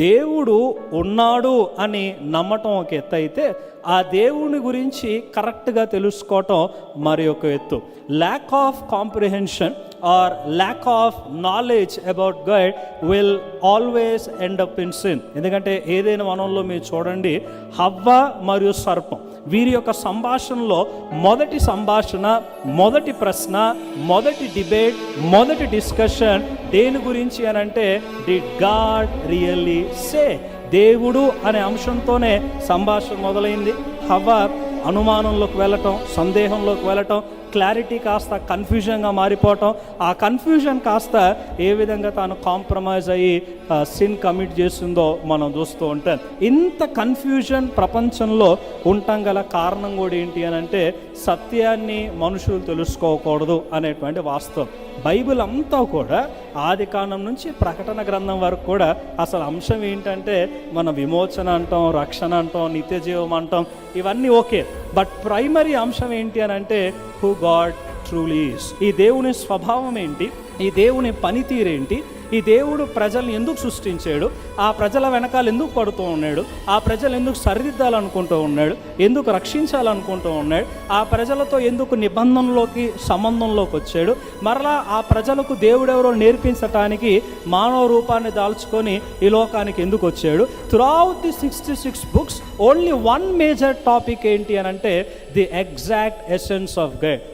దేవుడు ఉన్నాడు అని నమ్మటం ఒక ఎత్తు అయితే, ఆ దేవుని గురించి కరెక్ట్గా తెలుసుకోవటం మరి ఒక ఎత్తు. Lack of comprehension or lack of knowledge about God will always end up in sin. ఎందుకంటే ఏదైనా వనంలో మీరు చూడండి, హవ్వ మరియు సర్పం వీరి యొక్క సంభాషణలో మొదటి సంభాషణ, మొదటి ప్రశ్న, మొదటి డిబేట్, మొదటి డిస్కషన్ దేని గురించి అని అంటే, డిడ్ గాడ్ రియల్లీ సే? దేవుడు అనే అంశంతోనే సంభాషణ మొదలైంది. హవ్వ అనుమానంలోకి వెళ్ళటం, సందేహంలోకి వెళ్ళటం, క్లారిటీ కాస్త కన్ఫ్యూజన్గా మారిపోవటం, ఆ కన్ఫ్యూజన్ కాస్త ఏ విధంగా తాను కాంప్రమైజ్ అయ్యి సిన్ కమిట్ చేస్తుందో మనం చూస్తూ ఉంటాం. ఇంత కన్ఫ్యూజన్ ప్రపంచంలో ఉండటం గల కారణం కూడా ఏంటి అని అంటే, సత్యాన్ని మనుషులు తెలుసుకోకూడదు అనేటువంటి వాస్తవం. బైబిల్ అంతా కూడా ఆది కాండం నుంచి ప్రకటన గ్రంథం వరకు కూడా అసలు అంశం ఏంటంటే, మన విమోచన అంటాం, రక్షణ అంటాం, నిత్య జీవం అంటాం, ఇవన్నీ ఓకే. బట్ ప్రైమరీ అంశం ఏంటి అని అంటే, హూ గాడ్ ట్రూలీ ఈస్. ఈ దేవుని స్వభావం ఏంటి, ఈ దేవుని పనితీరేంటి, ఈ దేవుడు ప్రజల్ని ఎందుకు సృష్టించాడు, ఆ ప్రజల వెనకాల ఎందుకు పడుతూ ఉన్నాడు, ఆ ప్రజలు ఎందుకు సరిదిద్దాలనుకుంటూ ఉన్నాడు, ఎందుకు రక్షించాలనుకుంటూ ఉన్నాడు, ఆ ప్రజలతో ఎందుకు నిబంధనలోకి సంబంధంలోకి వచ్చాడు, మరలా ఆ ప్రజలకు దేవుడెవరో నేర్పించటానికి మానవ రూపాన్ని దాల్చుకొని ఈ లోకానికి ఎందుకు వచ్చాడు. Throughout the 66 books only one major topic ఏంటి అని అంటే, the exact essence of God.